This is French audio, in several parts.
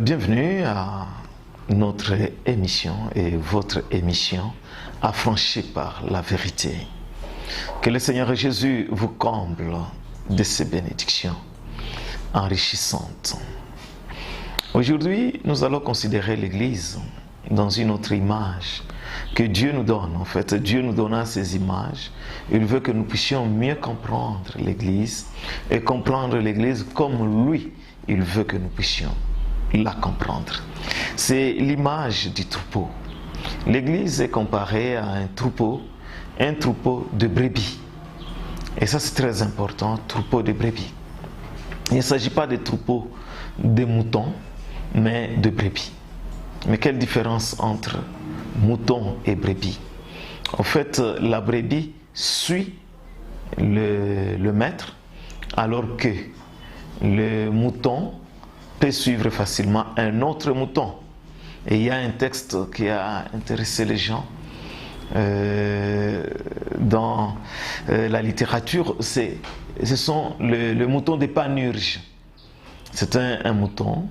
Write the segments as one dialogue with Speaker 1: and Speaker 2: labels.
Speaker 1: Bienvenue à notre émission et votre émission Affranchis par la vérité. Que le Seigneur Jésus vous comble de ses bénédictions enrichissantes. Aujourd'hui, nous allons considérer l'Église dans une autre image que Dieu nous donne. En fait, Dieu nous donna ces images. Il veut que nous puissions mieux comprendre l'Église et comprendre l'Église comme lui, il veut que nous puissions la comprendre. C'est l'image du troupeau. L'Église est comparée à un troupeau de brebis. Et ça, c'est très important, troupeau de brebis. Il ne s'agit pas de troupeau de moutons, mais de brebis. Mais quelle différence entre mouton et brebis? En fait, la brebis suit le maître, alors que le mouton peut suivre facilement un autre mouton. Et il y a un texte qui a intéressé les gens dans la littérature, ce sont le mouton de Panurge. C'est un mouton.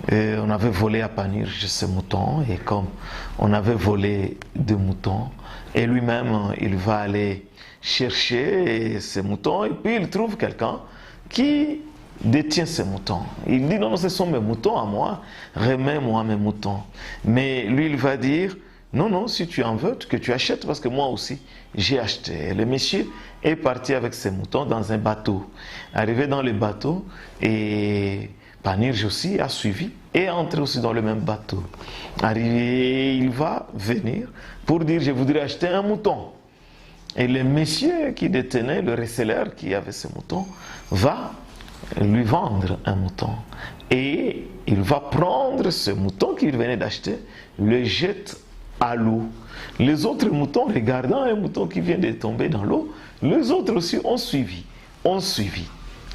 Speaker 1: On avait volé à Panurge ce mouton, et comme on avait volé deux moutons, et lui-même il va aller chercher ces moutons, et puis il trouve quelqu'un qui détient ces moutons. Il dit non, ce sont mes moutons à moi, remets-moi mes moutons. Mais lui il va dire non, si tu en veux, que tu achètes, parce que moi aussi j'ai acheté. Et le monsieur est parti avec ses moutons dans un bateau. Arrivé dans le bateau, et Panurge aussi a suivi et est entré aussi dans le même bateau. Arrivé, il va venir pour dire je voudrais acheter un mouton. Et le monsieur qui détenait, le receleur qui avait ce mouton, va lui vendre un mouton. Et il va prendre ce mouton qu'il venait d'acheter, le jette à l'eau. Les autres moutons, regardant un mouton qui vient de tomber dans l'eau, les autres aussi ont suivi.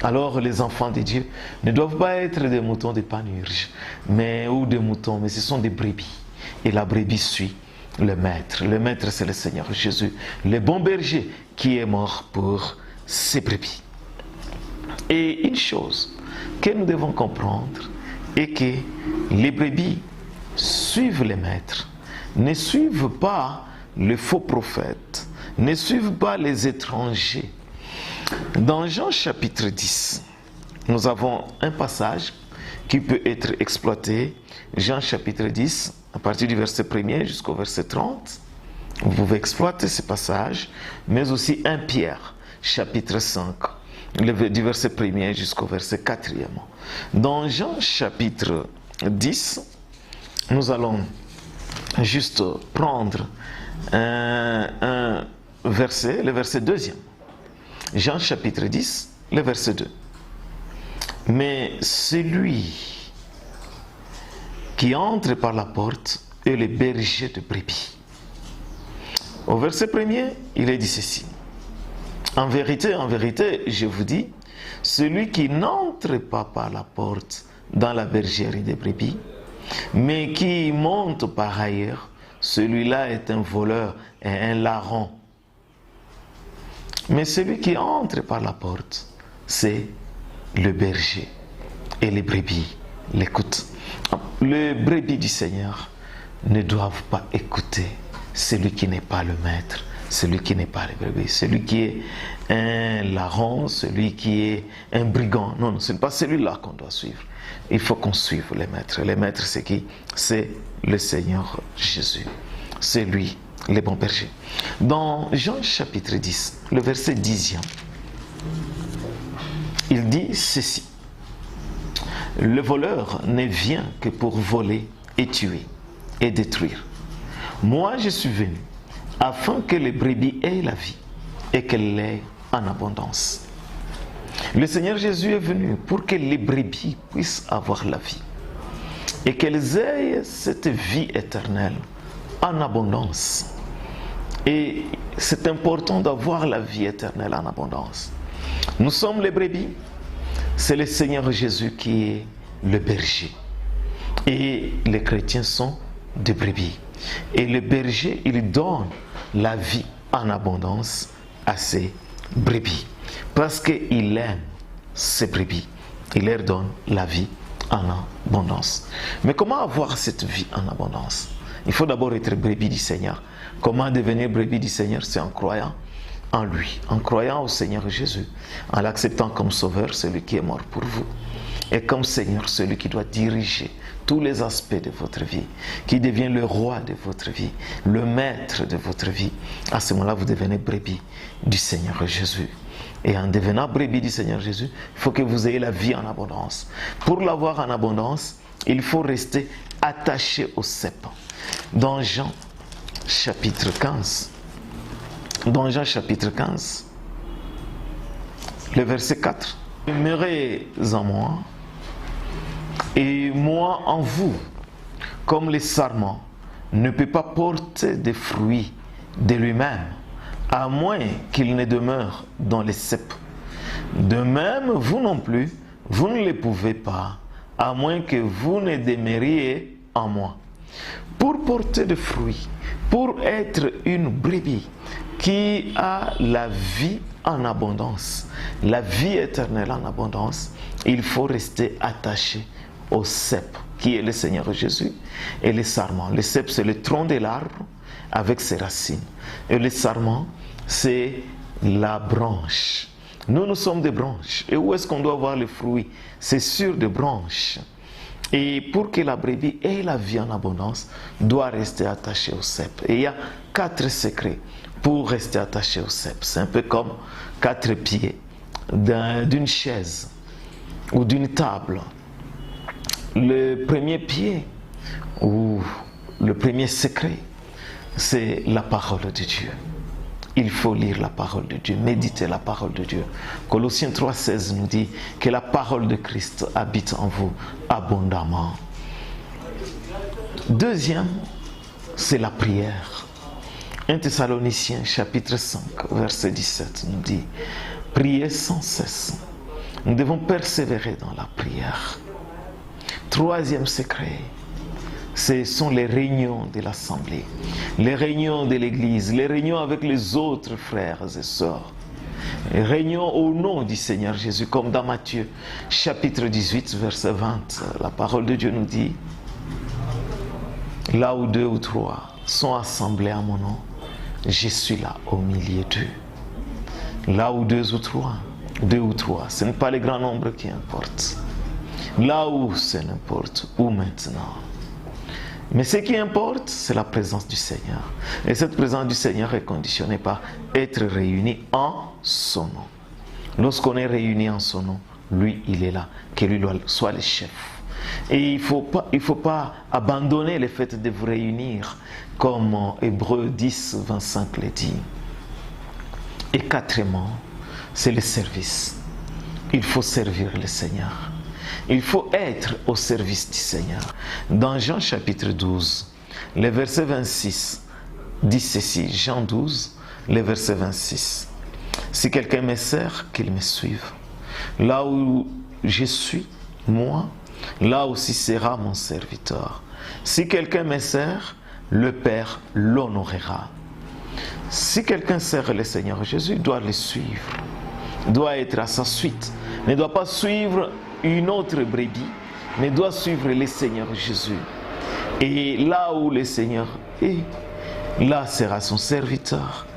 Speaker 1: Alors les enfants de Dieu ne doivent pas être des moutons de Panurge, ou des moutons, mais ce sont des brebis. Et la brebis suit le maître. Le maître, c'est le Seigneur Jésus, le bon berger qui est mort pour ses brebis. Et une chose que nous devons comprendre est que les brebis suivent les maîtres, ne suivent pas les faux prophètes, ne suivent pas les étrangers. Dans Jean chapitre 10, nous avons un passage qui peut être exploité. Jean chapitre 10, à partir du verset 1er jusqu'au verset 30. Vous pouvez exploiter ce passage, mais aussi 1 Pierre chapitre 5, du verset 1er jusqu'au verset 4e. Dans Jean chapitre 10, nous allons juste prendre un verset, le verset 2e. Jean chapitre 10, le verset 2. Mais celui qui entre par la porte est le berger de brebis. Au verset 1er, il est dit ceci. En vérité, je vous dis, celui qui n'entre pas par la porte dans la bergerie des brebis, mais qui monte par ailleurs, celui-là est un voleur et un larron. Mais celui qui entre par la porte, c'est le berger. Et les brebis l'écoutent. Les brebis du Seigneur ne doivent pas écouter celui qui n'est pas le maître, celui qui n'est pas le brebis, celui qui est un larron, celui qui est un brigand. Non, ce n'est pas celui-là qu'on doit suivre. Il faut qu'on suive les maîtres. Les maîtres, c'est qui? C'est le Seigneur Jésus. C'est lui, le bon berger. Dans Jean chapitre 10, le verset 10e, il dit ceci. Le voleur ne vient que pour voler et tuer et détruire. Moi, je suis venu afin que les brebis aient la vie et qu'elle l'ait en abondance. Le Seigneur Jésus est venu pour que les brebis puissent avoir la vie et qu'elles aient cette vie éternelle en abondance. Et c'est important d'avoir la vie éternelle en abondance. Nous sommes les brebis. C'est le Seigneur Jésus qui est le berger. Et les chrétiens sont des brebis. Et le berger, il donne la vie en abondance à ses brebis. Parce qu'il aime ses brebis. Il leur donne la vie en abondance. Mais comment avoir cette vie en abondance? Il faut d'abord être brebis du Seigneur. Comment devenir brebis du Seigneur? C'est en croyant en lui, en croyant au Seigneur Jésus, en l'acceptant comme sauveur, celui qui est mort pour vous, et comme Seigneur, celui qui doit diriger tous les aspects de votre vie, qui devient le roi de votre vie, le maître de votre vie. À ce moment-là, vous devenez brebis du Seigneur Jésus. Et en devenant brebis du Seigneur Jésus, il faut que vous ayez la vie en abondance. Pour l'avoir en abondance, il faut rester attaché au cep. Dans Jean chapitre 15, dans Jean chapitre 15, le verset 4, « Demeurez en moi, et moi en vous, comme le sarment ne peut pas porter de fruits de lui-même, à moins qu'il ne demeure dans les cep. De même, vous non plus, vous ne le pouvez pas, à moins que vous ne demeuriez en moi. » Pour porter de fruits, pour être une brebis qui a la vie en abondance, la vie éternelle en abondance, il faut rester attaché au cep, qui est le Seigneur Jésus, et le sarment. Le cep, c'est le tronc de l'arbre avec ses racines. Et le sarment, c'est la branche. Nous sommes des branches. Et où est-ce qu'on doit avoir les fruits? C'est sur des branches. Et pour que la brebis ait la vie en abondance, doit rester attachée au cep. Et il y a 4 secrets pour rester attaché au cep. C'est un peu comme 4 pieds d'une chaise ou d'une table. Le premier pied ou le premier secret, c'est la parole de Dieu. Il faut lire la parole de Dieu, méditer la parole de Dieu. Colossiens 3,16 nous dit que la parole de Christ habite en vous abondamment. Deuxième, c'est la prière. 1 Thessaloniciens chapitre 5, verset 17 nous dit « Priez sans cesse ». Nous devons persévérer dans la prière. Troisième secret, ce sont les réunions de l'Assemblée, les réunions de l'Église, les réunions avec les autres frères et sœurs. Les réunions au nom du Seigneur Jésus, comme dans Matthieu, chapitre 18, verset 20. La parole de Dieu nous dit, là où 2 ou 3 sont assemblés à mon nom, je suis là au milieu d'eux. Là où 2 ou 3, ce n'est pas le grand nombre qui importe. Là où, c'est n'importe où maintenant. Mais ce qui importe, c'est la présence du Seigneur. Et cette présence du Seigneur est conditionnée par être réunis en son nom. Lorsqu'on est réunis en son nom, lui, il est là. Que lui soit le chef. Et il ne faut pas abandonner le fait de vous réunir, comme Hébreux 10, 25 le dit. Et quatrièmement, c'est le service. Il faut servir le Seigneur. Il faut être au service du Seigneur. Dans Jean chapitre 12, le verset 26 dit ceci. Jean 12, le verset 26. Si quelqu'un me sert, qu'il me suive. Là où je suis, moi, là aussi sera mon serviteur. Si quelqu'un me sert, le Père l'honorera. Si quelqu'un sert le Seigneur Jésus, doit le suivre, doit être à sa suite, ne doit pas suivre une autre brebis, mais doit suivre le Seigneur Jésus. Et là où le Seigneur est, là sera son serviteur.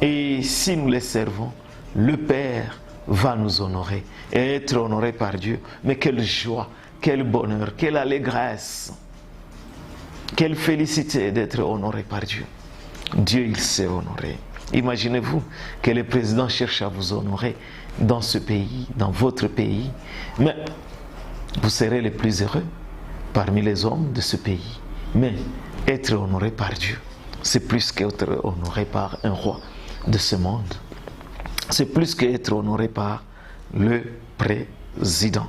Speaker 1: Et si nous le servons, le Père va nous honorer et être honoré par Dieu. Mais quelle joie, quel bonheur, quelle allégresse, quelle félicité d'être honoré par Dieu. Dieu, il s'est honoré. Imaginez-vous que le président cherche à vous honorer dans ce pays, dans votre pays, mais vous serez les plus heureux parmi les hommes de ce pays. Mais être honoré par Dieu, c'est plus qu'être honoré par un roi de ce monde. C'est plus qu'être honoré par le président.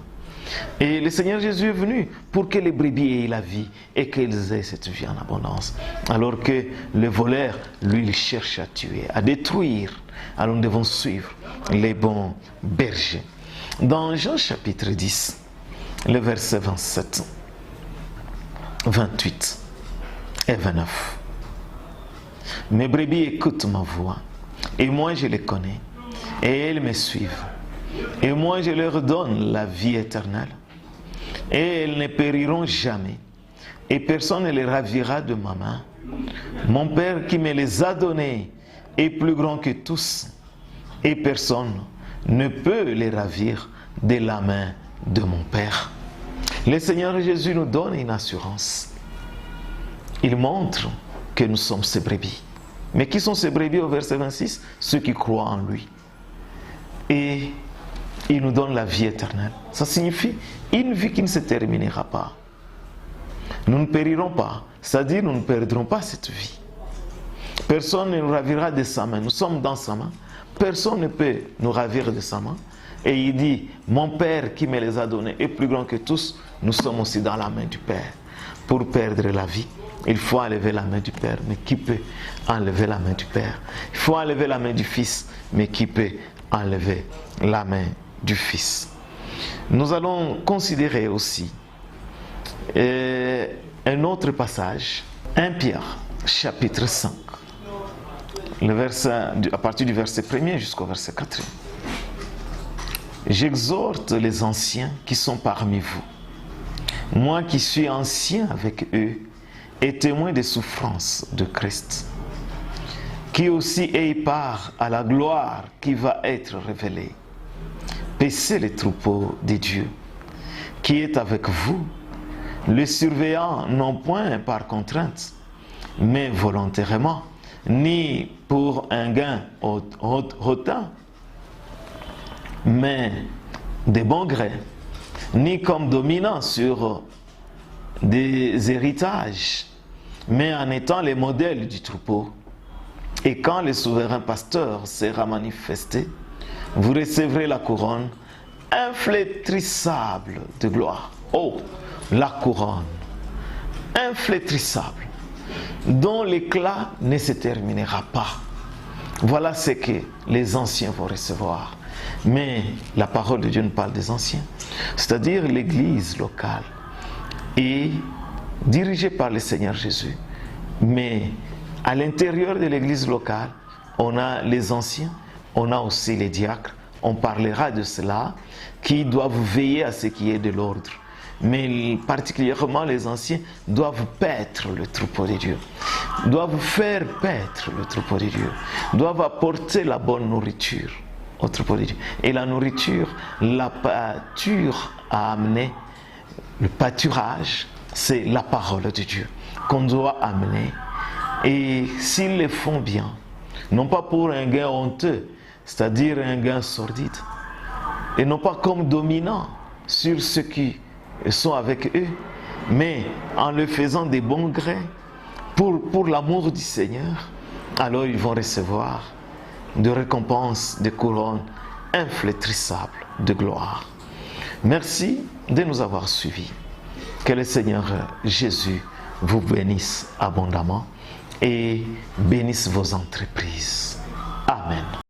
Speaker 1: Et le Seigneur Jésus est venu pour que les brebis aient la vie et qu'ils aient cette vie en abondance. Alors que le voleur, lui, il cherche à tuer, à détruire. Alors nous devons suivre les bons bergers. Dans Jean chapitre 10, le verset 27, 28 et 29. Mes brebis écoutent ma voix, et moi je les connais, et elles me suivent. Et moi je leur donne la vie éternelle, et elles ne périront jamais, et personne ne les ravira de ma main. Mon Père qui me les a donnés est plus grand que tous, et personne ne peut les ravir de la main de mon Père. Le Seigneur Jésus nous donne une assurance. Il montre que nous sommes ses brebis. Mais qui sont ces brebis au verset 26? Ceux qui croient en lui. Et il nous donne la vie éternelle. Ça signifie une vie qui ne se terminera pas. Nous ne périrons pas, c'est-à-dire nous ne perdrons pas cette vie. Personne ne nous ravira de sa main. Nous sommes dans sa main. Personne ne peut nous ravir de sa main. Et il dit, mon Père qui me les a donnés est plus grand que tous. Nous sommes aussi dans la main du Père. Pour perdre la vie, il faut enlever la main du Père. Mais qui peut enlever la main du Père? Il faut enlever la main du Fils. Mais qui peut enlever la main du Fils? Nous allons considérer aussi un autre passage, 1 Pierre, chapitre 5, à partir du verset 1er jusqu'au verset 4. J'exhorte les anciens qui sont parmi vous, moi qui suis ancien avec eux et témoin des souffrances de Christ, qui aussi ait part à la gloire qui va être révélée. Paissez les troupeaux de Dieu, qui est avec vous, le surveillant non point par contrainte, mais volontairement, ni pour un gain hautain, mais de bon gré, ni comme dominant sur des héritages, mais en étant les modèles du troupeau. Et quand le souverain pasteur sera manifesté, vous recevrez la couronne inflétrissable de gloire. Oh, la couronne inflétrissable, dont l'éclat ne se terminera pas. Voilà ce que les anciens vont recevoir. Mais la parole de Dieu nous parle des anciens, c'est-à-dire l'église locale est dirigée par le Seigneur Jésus. Mais à l'intérieur de l'église locale, on a les anciens, on a aussi les diacres. On parlera de cela, qui doivent veiller à ce qui est de l'ordre. Mais particulièrement les anciens doivent paître le troupeau de Dieu, doivent faire paître le troupeau de Dieu, doivent apporter la bonne nourriture au troupeau de Dieu. Et la nourriture, la pâture à amener, le pâturage, c'est la parole de Dieu qu'on doit amener. Et s'ils le font bien, non pas pour un gain honteux, c'est-à-dire un gain sordide, et non pas comme dominant sur ceux qui sont avec eux, mais en le faisant de bon gré pour l'amour du Seigneur, alors ils vont recevoir de récompenses, de couronnes inflétrissables de gloire. Merci de nous avoir suivis. Que le Seigneur Jésus vous bénisse abondamment et bénisse vos entreprises. Amen.